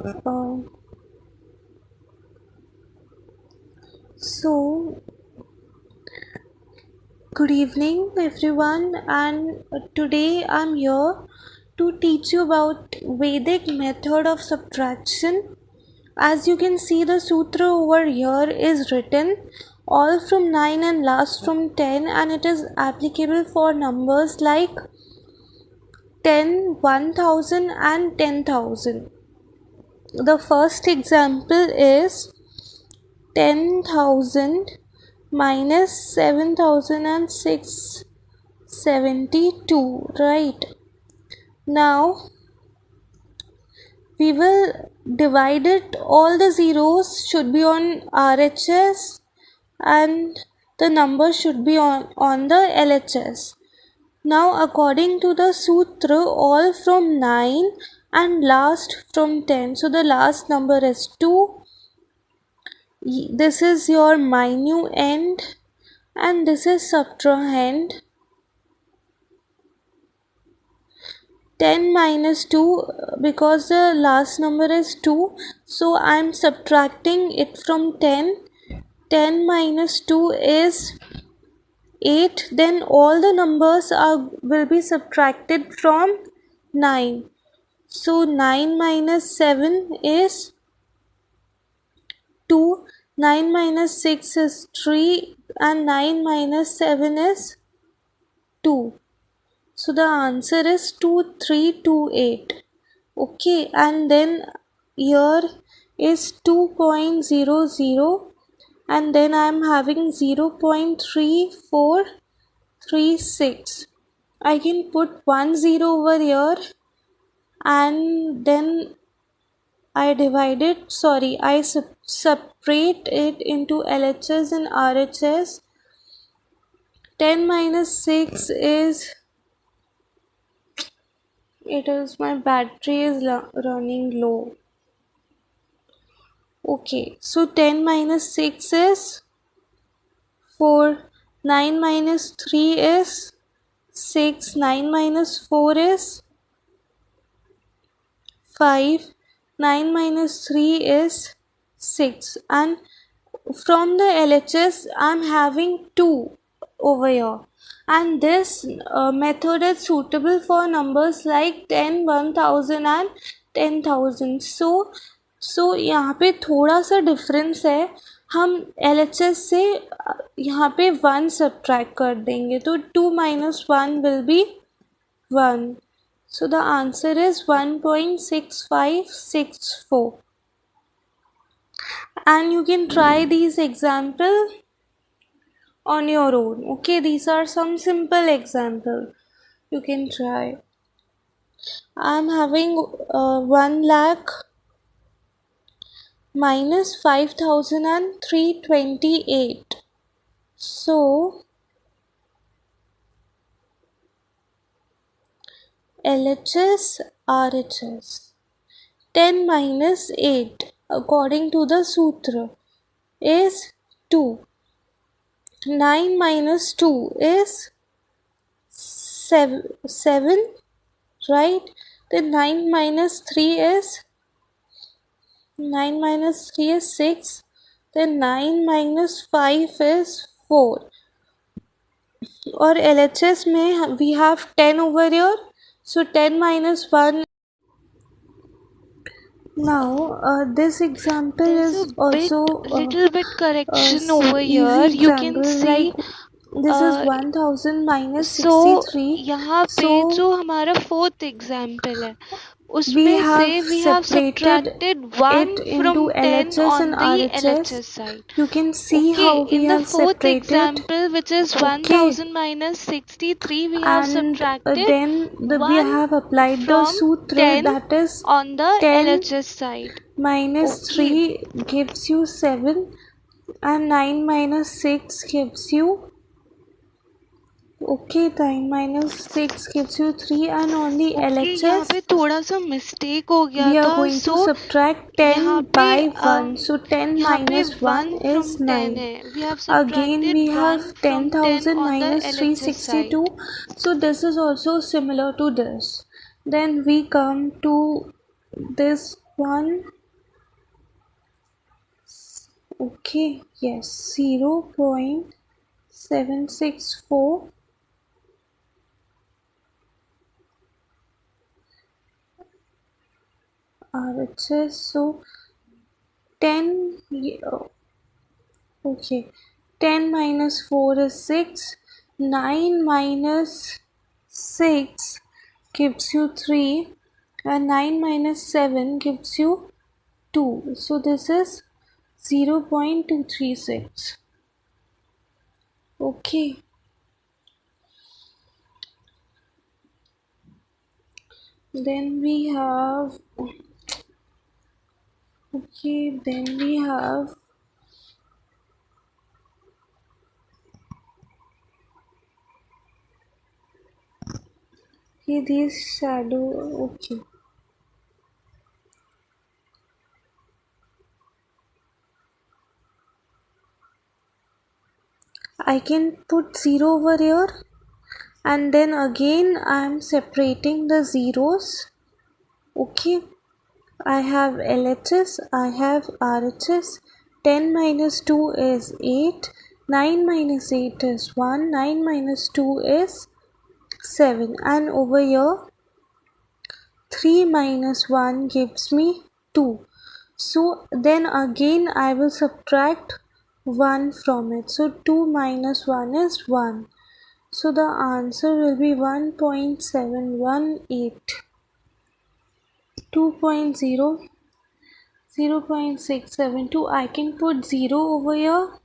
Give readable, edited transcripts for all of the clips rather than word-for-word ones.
Uh, so, good evening, everyone, and today I'm here to teach you about Vedic method of subtraction. As you can see, the sutra over here is written all from 9 and last from 10, and it is applicable for numbers like 10, 1000, and 10,000. The first example is 10,000 minus 7,672, right? Now we will divide it, all the zeros should be on RHS and the number should be on the LHS. Now according to the sutra, all from 9 and last from 10, so the last number is 2. This is your minuend and this is subtrahend. 10 minus 2, because the last number is 2, so I am subtracting it from 10. 10 minus 2 is 8. Then all the numbers will be subtracted from 9. So 9 minus 7 is 2. 9 minus 6 is 3. And 9 minus 7 is 2. So the answer is 2328. Okay, and then here is 2.00, and then I am having 0.3436. I can put 1 0 over here, and then I separate it into LHS and RHS. 10 minus 6 is, my battery is running low. Okay, so 10 minus 6 is 4. 9 minus 3 is 6. 9 minus 4 is 5. 9 minus 3 is 6. And from the LHS, I'm having 2 over here. And this method is suitable for numbers like 10, 1000 and 10,000. So यहाँ पे थोड़ा सा difference है, हम LHS से यहाँ पे 1 subtract कर देंगे, तो 2 minus 1 will be 1. So the answer is 1.6564. And you can try these examples on your own. Okay, these are some simple examples you can try. I'm having 1 lakh minus 5,328. So LHS, RHS. 10 minus 8 according to the sutra is 2. 9 minus 2 is 7, right? Then 9 minus 3 is 6. Then 9 minus 5 is 4. Or LHS में we have 10 over here, so 10 minus 1. Now this example is also little bit correction over here. You can see like this is 1000 minus 63. So यहाँ पे जो हमारा fourth example है, उसमें से we have subtracted 1 from 10 on the LHS side. You can see how we in the have fourth separated. example, which is 1000 minus 63, we have subtracted then we have applied the sutra, that is on the 10 LHS side. minus 3 gives you 7, and 9 minus 6 gives you 9 minus 6 gives you 3, and on the LHS यहाँ पे थोड़ा सा mistake हो गया we are था, going to subtract 10 by 1. So 10 minus 1 is 9. Again we have 10,000 minus 362. So this is also similar to this. Then we come to this 1, okay, yes, 0.764 RHS. So 10, okay, 10 minus 4 is 6, 9 minus 6 gives you 3, and 9 minus 7 gives you 2. So this is 0.236. Okay. Then we have, okay, then we have, okay, this shadow, okay. I can put 0 over here, and then again I am separating the zeros. Okay, I have LHS, I have RHS. 10 minus 2 is 8, 9 minus 8 is 1, 9 minus 2 is 7, and over here 3 minus 1 gives me 2. So then again I will subtract 1 from it. So 2 minus 1 is 1. So the answer will be 1.718. 2.0, 0.672. I can put 0 over here.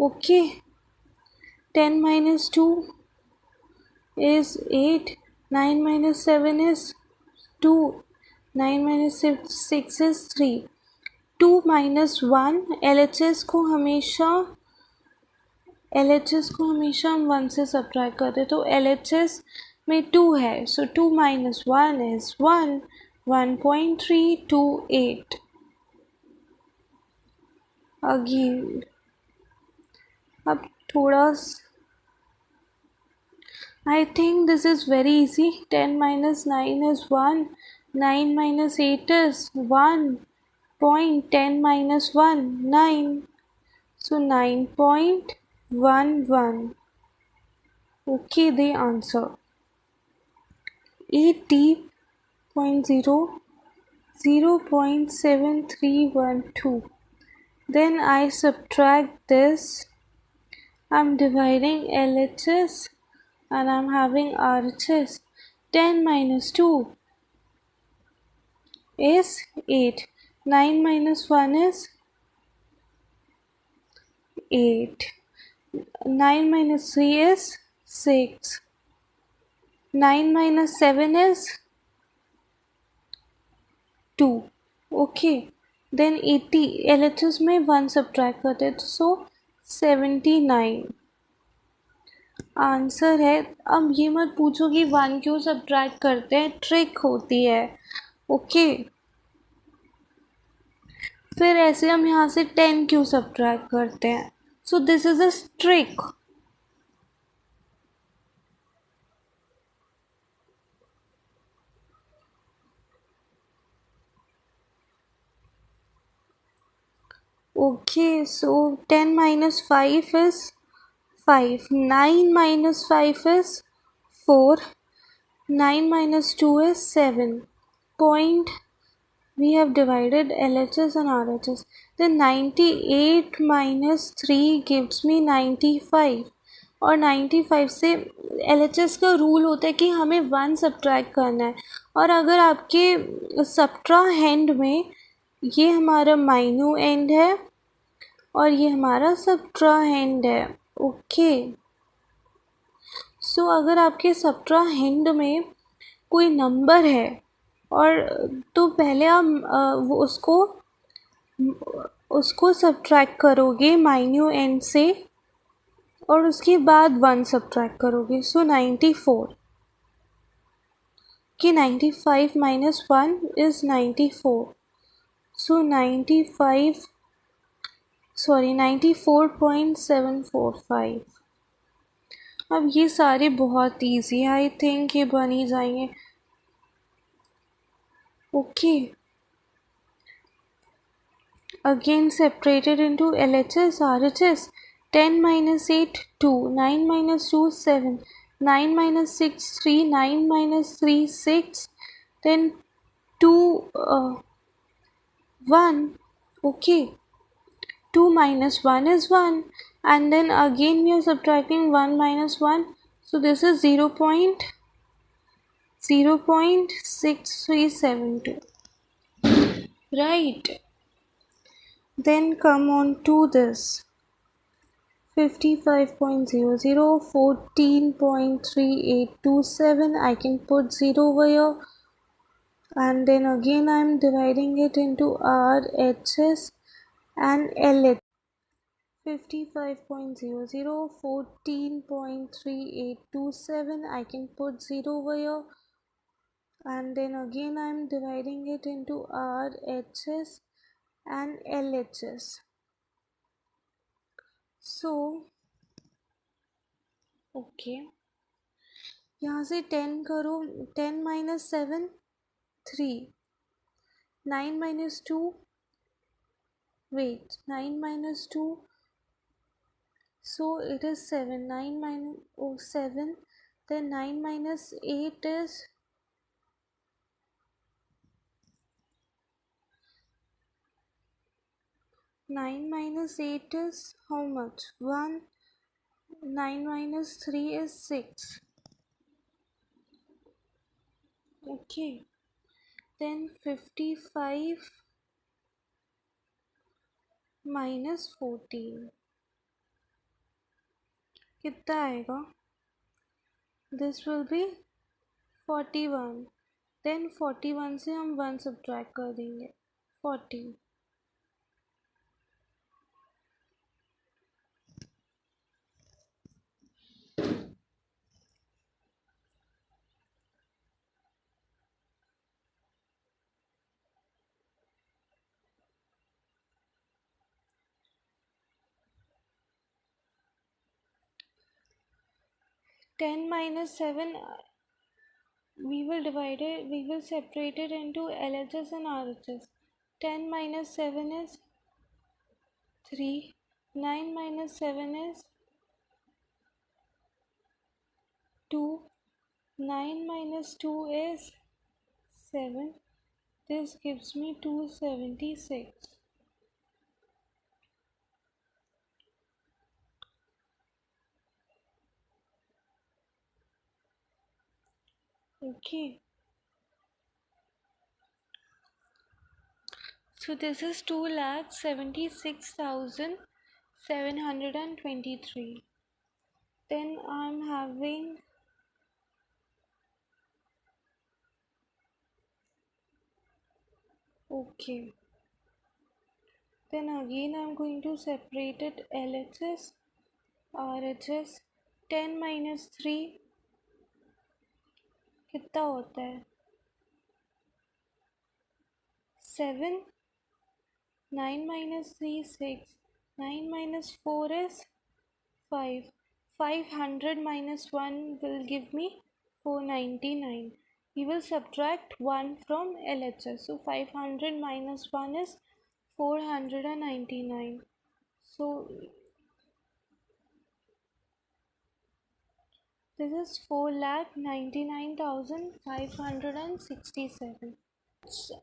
Okay. 10 minus 2 is 8. 9 minus 7 is 2. 9 minus 6 is 3. 2 minus 1, LHS को हमेशा हम 1 से subtract करते, तो LHS में 2 है, सो 2 minus 1 is 1, 1.328. Again अब थोड़ा, I think this is very easy. 10 minus 9 is 1, 9 minus 8 is 1, point 10 minus 1, 9, so 9.11. Okay, the answer 80.0, 0.7312. Then I subtract this. I'm dividing LHS and I'm having RHS. 10 minus 2 is 8. 9 minus 1 is 8. 9 minus 3 is 6. 9 minus 7 is 2. Okay. Then 80. LHS में 1 subtract करते हैं, so 79 answer है. अब ये मत पूछो कि 1 क्यों सब्ट्रैक्ट करते हैं, ट्रिक होती है. ओके. फिर ऐसे हम यहाँ से 10 क्यों सब्ट्रैक्ट करते हैं, so this is a trick. Okay, so 10 minus 5 is 5. 9 minus 5 is 4. 9 minus 2 is 7. Point, we have divided LHS and RHS. Then 98 minus 3 gives me 95. और 95 से LHS का रूल होता है कि हमें 1 सब्ट्रैक्ट करना है. और अगर आपके सब्ट्राहेंड में ये हमारा माइन्यू एंड है और ये हमारा सब्ट्राहेंड है. ओके. सो अगर आपके सब्ट्राहेंड में कोई नंबर है और तो पहले आप उसको सब्ट्रैक्ट करोगे माइन्यू एंड से और उसके बाद 1 सब्ट्रैक्ट करोगे. सो 94 कि 95 माइनस 1 इज 94. सो 94.745. अब ये सारे बहुत ईजी है, आई थिंक ये बन ही जाएंगे. Okay. again separated into LHS, RHS. 10 minus 8, 2. 9 minus 2, 7. 9 minus 6, 3. 9 minus 3, 6. Then 2, 1. Okay. 2 minus 1 is 1. And then again we are subtracting 1 minus 1. So this is 0.6372. Right. Then come on to this. 55.00, 14.3827. I can put 0 over here. And then again I am dividing it into RHS and LH. 55.00, 14.3827. I can put 0 over here. And then again I am dividing it into RHS and LHS. So okay, यहाँ से 10 करो. 10 minus 7, 3. 9 minus 2, wait, 9 minus 2, so it is 7. 9 minus 7. Then 9 minus 8 is 9 minus 8 is how much? 1. 9 minus 3 is 6. Okay. Then 55 minus 14. कितना आएगा? This will be 41. Then 41 से हम 1 subtract कर देंगे. 40. 10 minus 7, we will separate it into LHS and RHS. 10 minus 7 is 3. 9 minus 7 is 2. 9 minus 2 is 7. This gives me 276. Okay. So this is 2,76,723. Then I'm having okay. Then again I'm going to separate it LHS, RHS. 10 minus 3 कितना होता है? 7. 9 minus 3 6. 9 minus 4 is 5. 500 minus 1 will give me 499. We will subtract 1 from LHS. So 500 minus 1 is 499. So this is 4,99,567.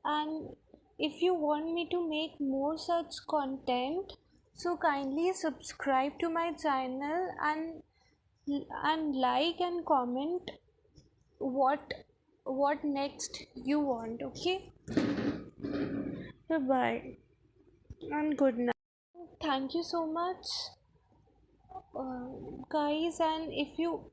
And if you want me to make more such content, so kindly subscribe to my channel and like and comment what next you want. Okay, bye bye and good night. Thank you so much, guys. And if you